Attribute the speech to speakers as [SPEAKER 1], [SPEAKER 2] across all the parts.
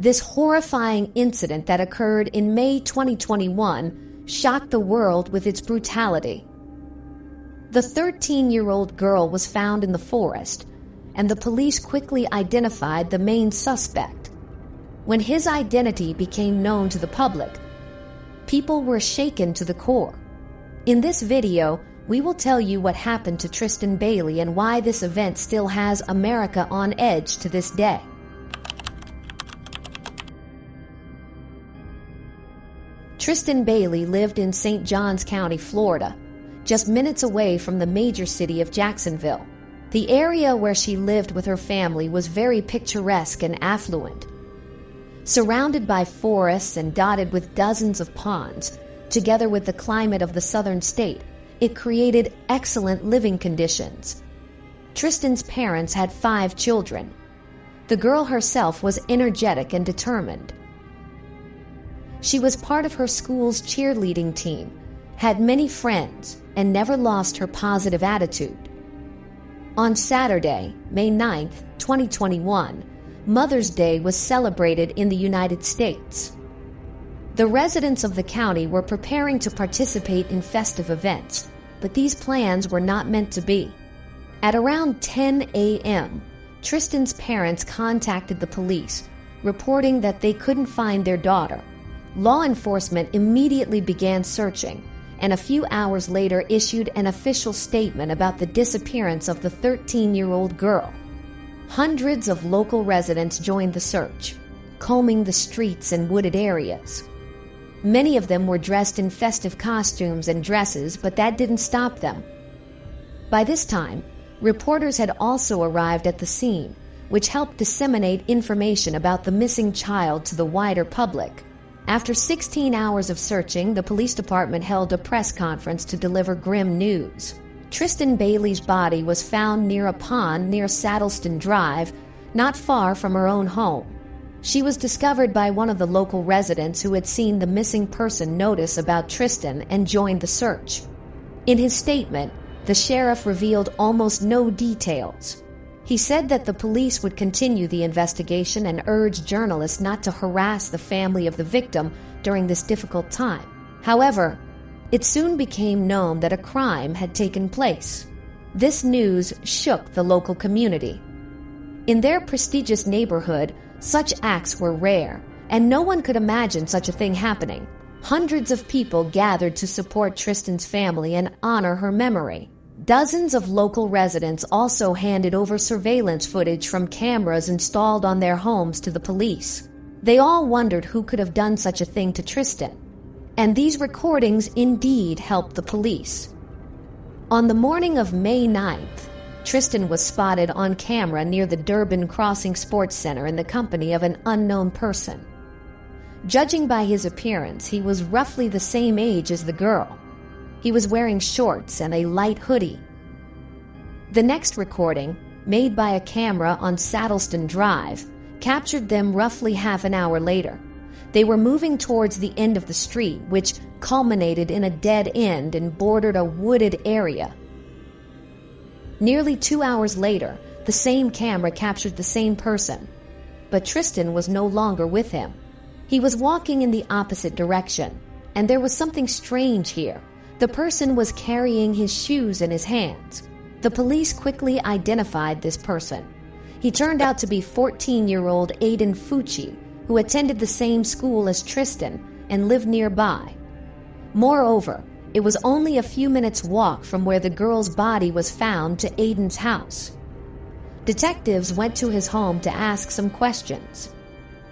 [SPEAKER 1] This horrifying incident that occurred in May 2021 shocked the world with its brutality. The 13-year-old girl was found in the forest, and the police quickly identified the main suspect. When his identity became known to the public, people were shaken to the core. In this video, we will tell you what happened to Tristyn Bailey and why this event still has America on edge to this day. Tristyn Bailey lived in St. Johns County, Florida, just minutes away from the major city of Jacksonville. The area where she lived with her family was very picturesque and affluent. Surrounded by forests and dotted with dozens of ponds, together with the climate of the southern state, it created excellent living conditions. Tristyn's parents had 5 children. The girl herself was energetic and determined. She was part of her school's cheerleading team, had many friends, and never lost her positive attitude. On Saturday, May 9th, 2021, Mother's Day was celebrated in the United States. The residents of the county were preparing to participate in festive events, but these plans were not meant to be. At around 10 a.m., Tristyn's parents contacted the police, reporting that they couldn't find their daughter. Law enforcement immediately began searching, and a few hours later issued an official statement about the disappearance of the 13-year-old girl. Hundreds of local residents joined the search, combing the streets and wooded areas. Many of them were dressed in festive costumes and dresses, but that didn't stop them. By this time, reporters had also arrived at the scene, which helped disseminate information about the missing child to the wider public. After 16 hours of searching, the police department held a press conference to deliver grim news. Tristyn Bailey's body was found near a pond near Saddleston Drive, not far from her own home. She was discovered by one of the local residents who had seen the missing person notice about Tristyn and joined the search. In his statement, the sheriff revealed almost no details. He said that the police would continue the investigation and urged journalists not to harass the family of the victim during this difficult time. However, it soon became known that a crime had taken place. This news shook the local community. In their prestigious neighborhood, such acts were rare, and no one could imagine such a thing happening. Hundreds of people gathered to support Tristyn's family and honor her memory. Dozens of local residents also handed over surveillance footage from cameras installed on their homes to the police. They all wondered who could have done such a thing to Tristyn. And these recordings indeed helped the police. On the morning of May 9th, Tristyn was spotted on camera near the Durban Crossing Sports Center in the company of an unknown person. Judging by his appearance, he was roughly the same age as the girl. He was wearing shorts and a light hoodie. The next recording, made by a camera on Saddleston Drive, captured them roughly half an hour later. They were moving towards the end of the street, which culminated in a dead end and bordered a wooded area. Nearly 2 hours later, the same camera captured the same person, but Tristyn was no longer with him. He was walking in the opposite direction, and there was something strange here. The person was carrying his shoes in his hands. The police quickly identified this person. He turned out to be 14-year-old Aiden Fucci, who attended the same school as Tristyn and lived nearby. Moreover, it was only a few minutes' walk from where the girl's body was found to Aiden's house. Detectives went to his home to ask some questions.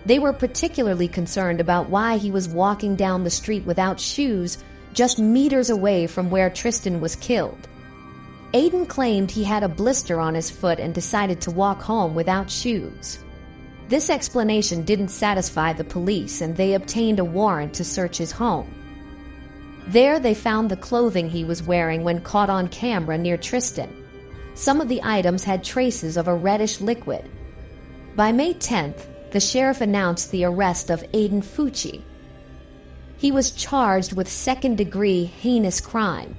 [SPEAKER 1] They were particularly concerned about why he was walking down the street without shoes just meters away from where Tristyn was killed. Aiden claimed he had a blister on his foot and decided to walk home without shoes. This explanation didn't satisfy the police, and they obtained a warrant to search his home. There they found the clothing he was wearing when caught on camera near Tristyn. Some of the items had traces of a reddish liquid. By May 10th, the sheriff announced the arrest of Aiden Fucci. He was charged with second-degree heinous crime.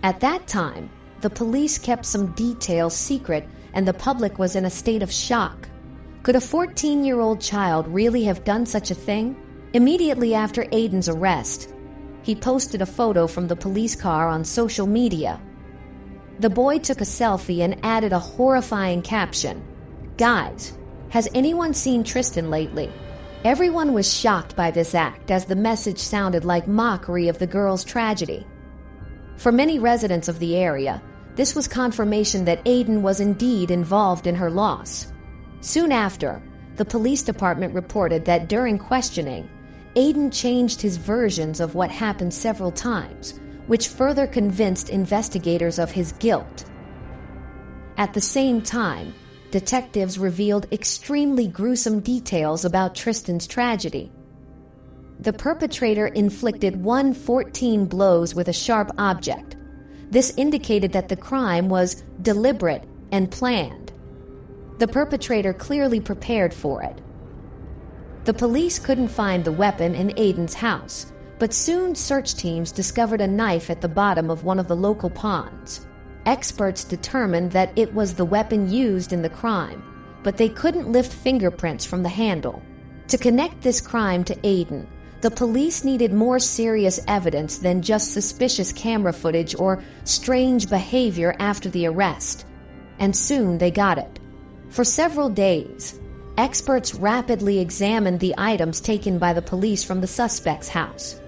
[SPEAKER 1] At that time, the police kept some details secret, and the public was in a state of shock. Could a 14-year-old child really have done such a thing? Immediately after Aiden's arrest, he posted a photo from the police car on social media. The boy took a selfie and added a horrifying caption, "Guys, has anyone seen Tristyn lately?" Everyone was shocked by this act, as the message sounded like mockery of the girl's tragedy. For many residents of the area, this was confirmation that Aiden was indeed involved in her loss. Soon after, the police department reported that during questioning, Aiden changed his versions of what happened several times, which further convinced investigators of his guilt. At the same time, detectives revealed extremely gruesome details about Tristyn's tragedy. The perpetrator inflicted 114 blows with a sharp object. This indicated that the crime was deliberate and planned. The perpetrator clearly prepared for it. The police couldn't find the weapon in Aiden's house, but soon search teams discovered a knife at the bottom of one of the local ponds. Experts determined that it was the weapon used in the crime, but they couldn't lift fingerprints from the handle. To connect this crime to Aiden, the police needed more serious evidence than just suspicious camera footage or strange behavior after the arrest. And soon they got it. For several days, experts rapidly examined the items taken by the police from the suspect's house.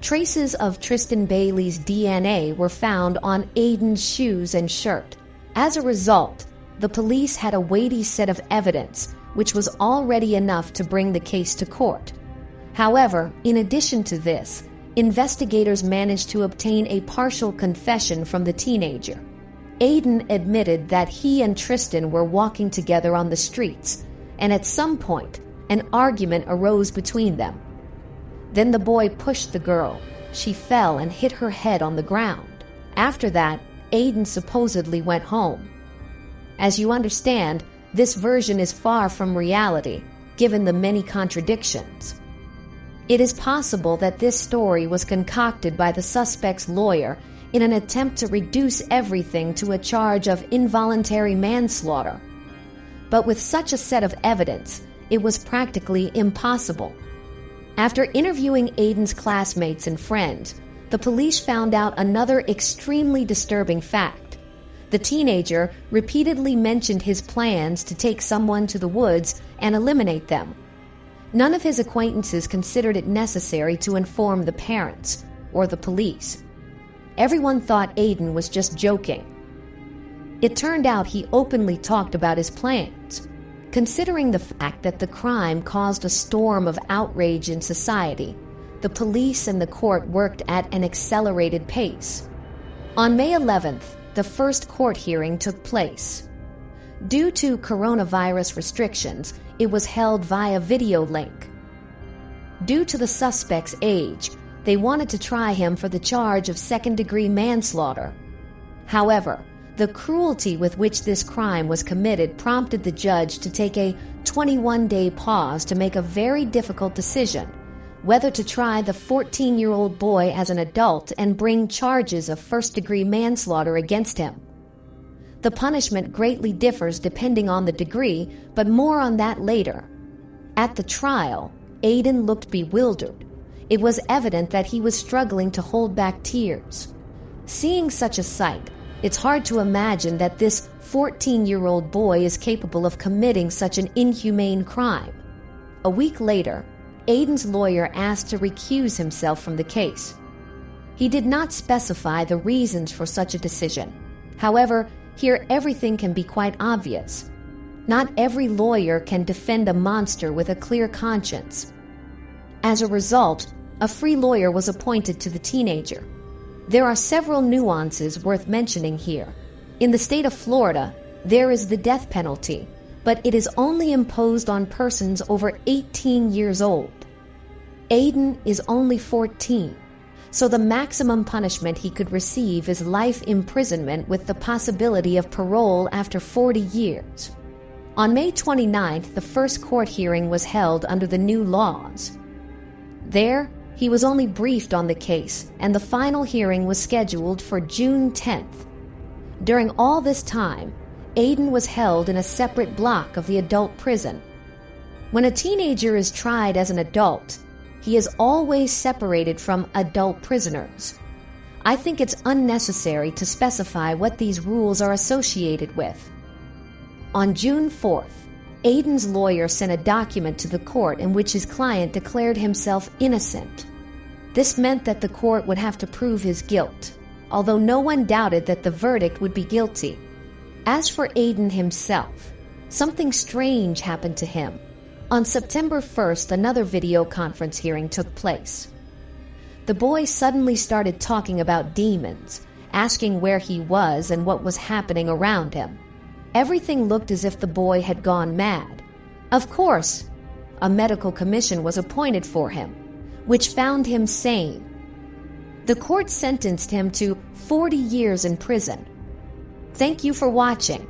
[SPEAKER 1] Traces of Tristyn Bailey's DNA were found on Aiden's shoes and shirt. As a result, the police had a weighty set of evidence, which was already enough to bring the case to court. However, in addition to this, investigators managed to obtain a partial confession from the teenager. Aiden admitted that he and Tristyn were walking together on the streets, and at some point, an argument arose between them. Then the boy pushed the girl. She fell and hit her head on the ground. After that, Aiden supposedly went home. As you understand, this version is far from reality, given the many contradictions. It is possible that this story was concocted by the suspect's lawyer in an attempt to reduce everything to a charge of involuntary manslaughter. But with such a set of evidence, it was practically impossible. After interviewing Aiden's classmates and friends, the police found out another extremely disturbing fact. The teenager repeatedly mentioned his plans to take someone to the woods and eliminate them. None of his acquaintances considered it necessary to inform the parents or the police. Everyone thought Aiden was just joking. It turned out he openly talked about his plans. Considering the fact that the crime caused a storm of outrage in society, the police and the court worked at an accelerated pace. On May 11th, the first court hearing took place. Due to coronavirus restrictions, it was held via video link. Due to the suspect's age, they wanted to try him for the charge of second-degree manslaughter. However, the cruelty with which this crime was committed prompted the judge to take a 21-day pause to make a very difficult decision, whether to try the 14-year-old boy as an adult and bring charges of first-degree manslaughter against him. The punishment greatly differs depending on the degree, but more on that later. At the trial, Aiden looked bewildered. It was evident that he was struggling to hold back tears. Seeing such a sight, it's hard to imagine that this 14-year-old boy is capable of committing such an inhumane crime. A week later, Aiden's lawyer asked to recuse himself from the case. He did not specify the reasons for such a decision. However, here everything can be quite obvious. Not every lawyer can defend a monster with a clear conscience. As a result, a free lawyer was appointed to the teenager. There are several nuances worth mentioning here. In the state of Florida, there is the death penalty, but it is only imposed on persons over 18 years old. Aiden is only 14, so the maximum punishment he could receive is life imprisonment with the possibility of parole after 40 years. On May 29th, the first court hearing was held under the new laws. There, he was only briefed on the case, and the final hearing was scheduled for June 10th. During all this time, Aiden was held in a separate block of the adult prison. When a teenager is tried as an adult, he is always separated from adult prisoners. I think it's unnecessary to specify what these rules are associated with. On June 4th, Aiden's lawyer sent a document to the court in which his client declared himself innocent. This meant that the court would have to prove his guilt, although no one doubted that the verdict would be guilty. As for Aiden himself, something strange happened to him. On September 1st, another video conference hearing took place. The boy suddenly started talking about demons, asking where he was and what was happening around him. Everything looked as if the boy had gone mad. Of course, a medical commission was appointed for him, which found him sane. The court sentenced him to 40 years in prison. Thank you for watching.